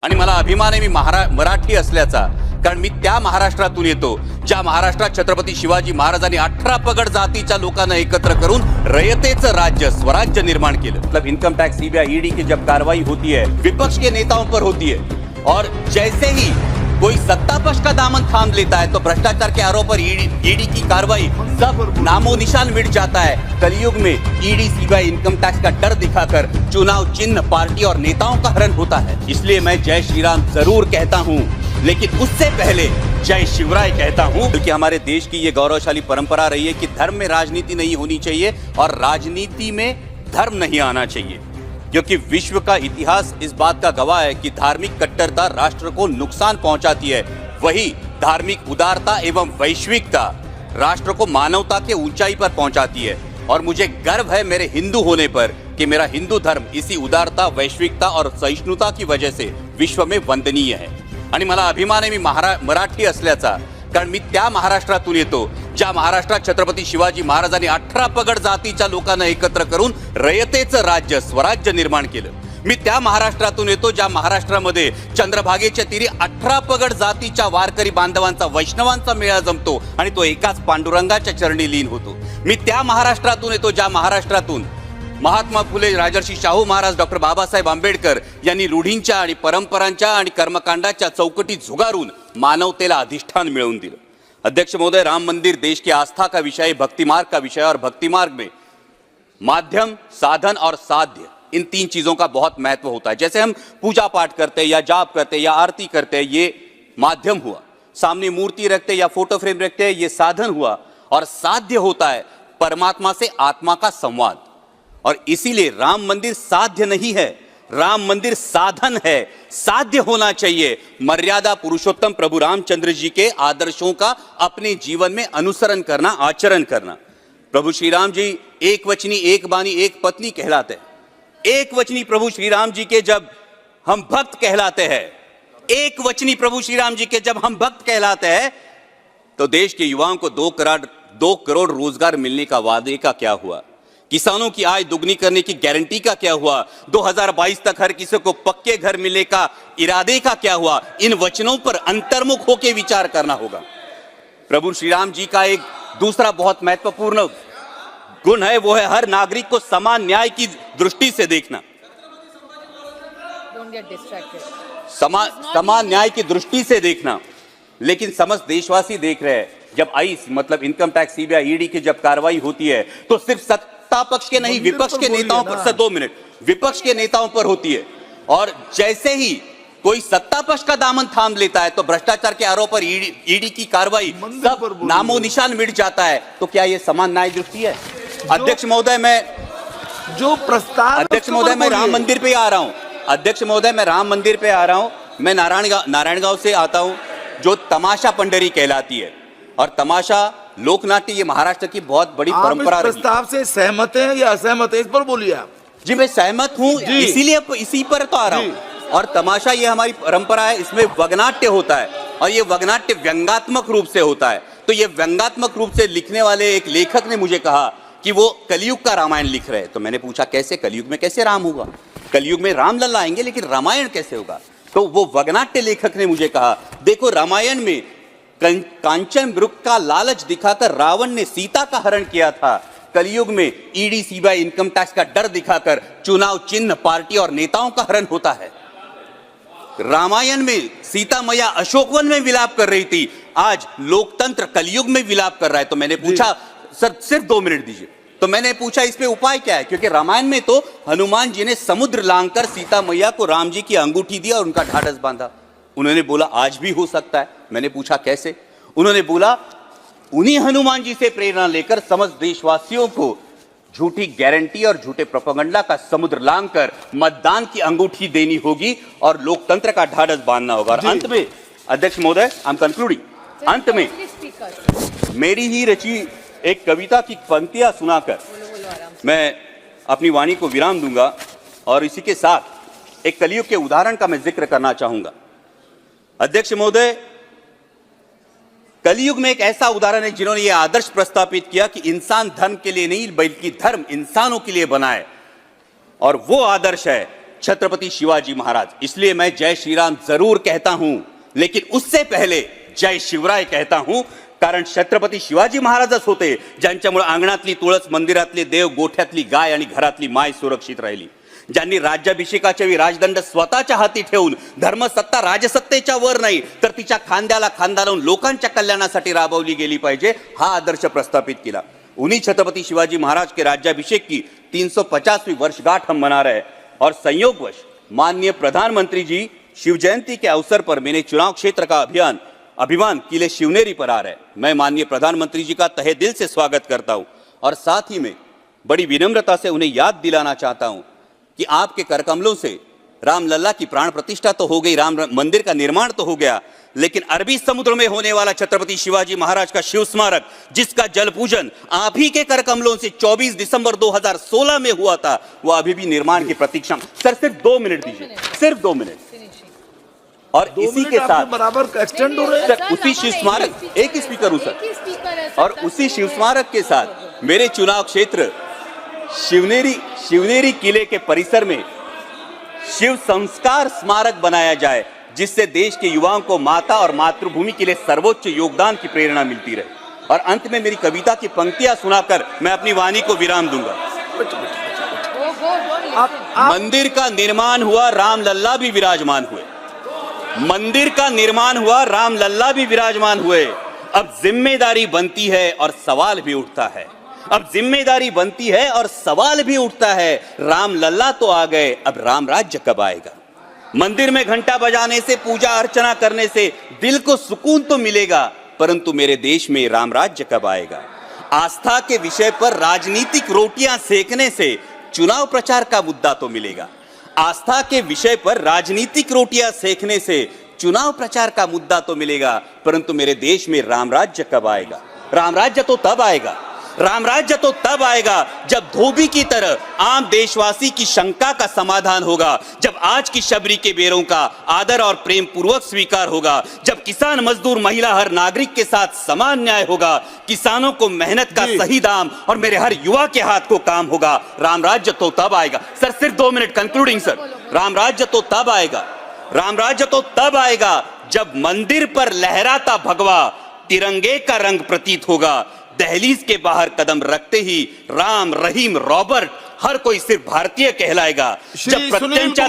आणि मला अभिमान आहे मी मराठी असल्याचा, कारण मी त्या महाराष्ट्रातून येतो ज्या महाराष्ट्रात छत्रपती शिवाजी महाराजांनी 18 पगड जातीच्या लोकांना एकत्र करून रयतेचं राज्य स्वराज्य निर्माण केलं। मतलब इनकम टैक्स सीबीआई ईडी की जब कार्रवाई होती है विपक्ष के नेताओं पर होती है और जैसे ही कोई सत्तापक्ष का दामन थाम लेता है तो भ्रष्टाचार के आरोप पर ईडी की कार्रवाई सब नामो निशान मिट जाता है। कलयुग में ईडी सीबीआई इनकम टैक्स का डर दिखाकर चुनाव चिन्ह पार्टी और नेताओं का हरण होता है। इसलिए मैं जय श्री राम जरूर कहता हूँ, लेकिन उससे पहले जय शिवराय कहता हूँ, क्योंकि हमारे देश की ये गौरवशाली परंपरा रही है कि धर्म में राजनीति नहीं होनी चाहिए और राजनीति में धर्म नहीं आना चाहिए, क्योंकि विश्व का इतिहास इस बात का गवाह है कि धार्मिक कट्टरता राष्ट्र को नुकसान पहुंचाती है, वही धार्मिक उदारता एवं वैश्विकता राष्ट्र को मानवता के ऊंचाई पर पहुंचाती है। और मुझे गर्व है मेरे हिंदू होने पर कि मेरा हिंदू धर्म इसी उदारता, वैश्विकता और सहिष्णुता की वजह से विश्व में वंदनीय है। आणि मला अभिमान आहे मी मराठी असल्याचा, कारण मी त्या महाराष्ट्रातून येतो ज्या महाराष्ट्रात छत्रपती शिवाजी महाराजांनी 18 पगड जातीच्या लोकांना एकत्र करून रयतेचं राज्य स्वराज्य निर्माण केलं। मी त्या महाराष्ट्रातून येतो ज्या महाराष्ट्रामध्ये चंद्रभागेच्या तीरी 18 पगड जातीच्या वारकरी बांधवांचा वैष्णवांचा मेळा जमतो आणि तो एकाच पांडुरंगाच्या चरणी लीन होतो। मी त्या महाराष्ट्रातून येतो ज्या महाराष्ट्रातून महात्मा फुले, राजर्षी शाहू महाराज, डॉक्टर बाबासाहेब आंबेडकर यांनी रूढींच्या आणि परंपरांच्या आणि कर्मकांडाच्या चौकटी झुगारून मानवतेला अधिष्ठान मिळवून दिलं। अध्यक्ष महोदय, राम मंदिर देश की आस्था का विषय, भक्ति मार्ग का विषय, और भक्ति मार्ग में माध्यम, साधन और साध्य, इन तीन चीजों का बहुत महत्व होता है। जैसे हम पूजा पाठ करते हैं या जाप करते हैं या आरती करते हैं, ये माध्यम हुआ, सामने मूर्ति रखते या फोटो फ्रेम रखते हैं, ये साधन हुआ, और साध्य होता है परमात्मा से आत्मा का संवाद। और इसीलिए राम मंदिर साध्य नहीं है, राम मंदिर साधन है। साध्य होना चाहिए मर्यादा पुरुषोत्तम प्रभु रामचंद्र जी के आदर्शों का अपने जीवन में अनुसरण करना, आचरण करना। प्रभु श्री राम जी एक वचनी, एक बानी, एक पत्नी कहलाते हैं। एक वचनी प्रभु श्री राम जी के जब हम भक्त कहलाते हैं, एक वचनी प्रभु श्री राम जी के जब हम भक्त कहलाते हैं, तो देश के युवाओं को 2 करोड़ रोजगार मिलने का वादे का क्या हुआ? किसानों की आय दुगनी करने की गारंटी का क्या हुआ? 2022 तक हर किसी को पक्के घर मिलने का इरादे का क्या हुआ? इन वचनों पर अंतर्मुख होकर विचार करना होगा। प्रभु श्री राम जी का एक दूसरा बहुत महत्वपूर्ण गुण है, वो है हर नागरिक को समान न्याय की दृष्टि से देखना। समान न्याय की दृष्टि से देखना। लेकिन समस्त देशवासी देख रहे हैं, जब आईस मतलब इनकम टैक्स सीबीआई ईडी की जब कार्रवाई होती है तो सिर्फ सत्ता पक्ष के नहीं, विपक्ष के नेताओं पर, सर 2 मिनट, विपक्ष के नेताओं पर होती है। और जैसे ही कोई सत्ता पक्ष का दामन थाम लेता है तो भ्रष्टाचार के आरोप पर ईडी की कार्रवाई सब नामो निशान मिट जाता है। तो क्या ये समान न्याय दृष्टि है? अध्यक्ष महोदय, मैं जो प्रस्ताव, अध्यक्ष महोदय, मैं राम मंदिर पे आ रहा हूँ। अध्यक्ष महोदय, मैं राम मंदिर पे आ रहा हूँ। मैं नारायणगांव से आता हूँ, जो तमाशा पंडरी कहलाती है। और तमाशा लोकनाट्य ये महाराष्ट्र की बहुत बड़ी परंपरा रही। प्रस्ताव से सहमत हैं या असहमत हैं, इस पर बोलिए आप। जी, मैं सहमत हूँ, इसीलिए इसी पर तो आ रहा हूँ। और तमाशा ये हमारी परंपरा है, इसमें वगनाट्य होता है और ये वगनाट्य व्यंगात्मक रूप से होता है। तो ये व्यंगात्मक रूप से लिखने वाले एक लेखक ने मुझे कहा कि वो कलयुग का रामायण लिख रहे हैं। तो मैंने पूछा कैसे, कलयुग में कैसे राम होगा? कलयुग में राम लल्ला आएंगे, लेकिन रामायण कैसे होगा? तो वो वगनाट्य लेखक ने मुझे कहा, देखो रामायण में कांचन मृग का लालच दिखाकर रावण ने सीता का हरण किया था। कलयुग में ईडी सीबीआई इनकम टैक्स का डर दिखाकर चुनाव चिन्ह पार्टी और नेताओं का हरण होता है। रामायण में सीता मैया अशोकवन में विलाप कर रही थी, आज लोकतंत्र कलयुग में विलाप कर रहा है। तो मैंने पूछा, सर सिर्फ 2 मिनट दीजिए। तो मैंने पूछा इस पे उपाय क्या है, क्योंकि रामायण में तो हनुमान जी ने समुद्र लांघकर सीता मैया को राम जी की अंगूठी दी और उनका ढाढ़स बांधा। उन्होंने बोला आज भी हो सकता है। मैंने पूछा कैसे? उन्होंने बोला उन्हीं हनुमान जी से प्रेरणा लेकर समस्त देशवासियों को झूठी गारंटी और झूठे प्रोपेगेंडा का समुद्र लांघकर मतदान की अंगूठी देनी होगी और लोकतंत्र का ढाढ़स बांधना होगा। और अंत में अध्यक्ष महोदय, आई एम कंक्लूडिंग, अंत में मेरी ही रची एक कविता की पंक्तियां सुनाकर मैं अपनी वाणी को विराम दूंगा। और इसी के साथ एक कलयुग के उदाहरण का मैं जिक्र करना चाहूंगा। अध्यक्ष महोदय, कलयुग में एक ऐसा उदाहरण है जिन्होंने यह आदर्श प्रस्तावित किया कि इंसान धर्म के लिए नहीं बल्कि धर्म इंसानों के लिए बना है। और वो आदर्श है छत्रपति शिवाजी महाराज। इसलिए मैं जय श्री राम जरूर कहता हूं, लेकिन उससे पहले जय शिवराय कहता हूं, कारण छत्रपती शिवाजी महाराजच होते ज्यांच्यामुळे अंगणातली तुळस, मंदिरातले देव, गोठ्यातली गाय आणि घरातली माय सुरक्षित राहिली, ज्यांनी राज्याभिषेकाच्या वेळी राजदंड स्वतःच्या हाती ठेवून धर्मसत्ता राजसत्तेच्या वर नाही तर तिच्या खांद्याला खांदा लावून लोकांच्या कल्याणासाठी राबवली गेली पाहिजे, हा आदर्श प्रस्थापित किया। उन्हीं छत्रपति शिवाजी महाराज के राज्याभिषेक की 350वीं वर्षगांठ हम मना रहे हैं और संयोगवश माननीय प्रधानमंत्री जी शिव जयंती के अवसर पर मेरे चुनाव क्षेत्र का अभिमान किले शिवनेरी पर आ रहा है। मैं माननीय प्रधानमंत्री जी का तहे दिल से स्वागत करता हूं और साथ ही में बड़ी विनम्रता से उन्हें याद दिलाना चाहता हूं कि आपके करकमलों से रामलला की प्राण प्रतिष्ठा तो हो गई, राम मंदिर का निर्माण तो हो गया, लेकिन अरबी समुद्र में होने वाला छत्रपति शिवाजी महाराज का शिव स्मारक, जिसका जल पूजन आप ही के करकमलों से 24 दिसंबर 2016 में हुआ था, वो अभी भी निर्माण की प्रतीक्षा। सर सिर्फ 2 मिनट दीजिए, सिर्फ 2 मिनट। और इसी के साथ बराबर एक्सटेंड हो रहे हैं। सर उसी शिव स्मारक, एक ही स्पीकर हूं सर, और उसी शिव स्मारक के साथ मेरे चुनाव क्षेत्र शिवनेरी किले के परिसर में शिव संस्कार स्मारक बनाया जाए, जिससे देश के युवाओं को माता और मातृभूमि के लिए सर्वोच्च योगदान की प्रेरणा मिलती रहे। और अंत में मेरी कविता की पंक्तियां सुनाकर मैं अपनी वाणी को विराम दूंगा। मंदिर का निर्माण हुआ, राम लल्ला भी विराजमान हुए। मंदिर का निर्माण हुआ, राम लल्ला भी विराजमान हुए। अब जिम्मेदारी बनती है और सवाल भी उठता है, अब जिम्मेदारी बनती है और सवाल भी उठता है, राम लल्ला तो आ गए, अब राम राज्य कब आएगा? मंदिर में घंटा बजाने से, पूजा अर्चना करने से दिल को सुकून तो मिलेगा, परंतु मेरे देश में राम राज्य कब आएगा? आस्था के विषय पर राजनीतिक रोटियां सेकने से चुनाव प्रचार का मुद्दा तो मिलेगा। आस्था के विषय पर राजनीतिक रोटियां सेकने से चुनाव प्रचार का मुद्दा तो मिलेगा, परंतु मेरे देश में राम राज्य कब आएगा? राम राज्य तो तब आएगा, राम राज्य तो तब आएगा जब धोबी की तरह आम देशवासी की शंका का समाधान होगा, जब आज की शबरी के बेरों का आदर और प्रेम पूर्वक स्वीकार होगा, जब किसान, मजदूर, महिला, हर नागरिक के साथ समान न्याय होगा, किसानों को मेहनत का सही दाम और मेरे हर युवा के हाथ को काम होगा। राम राज्य तो तब आएगा। सर सिर्फ 2 मिनट कंक्लूडिंग सर। राम राज्य तो तब आएगा, राम राज्य तो तब आएगा जब मंदिर पर लहराता भगवा तिरंगे का रंग प्रतीत होगा। दहलीज के बाहर कदम रखते ही राम, रहीम, रॉबर्ट हर कोई सिर्फ भारतीय कहलाएगा। जब प्रत्यंचा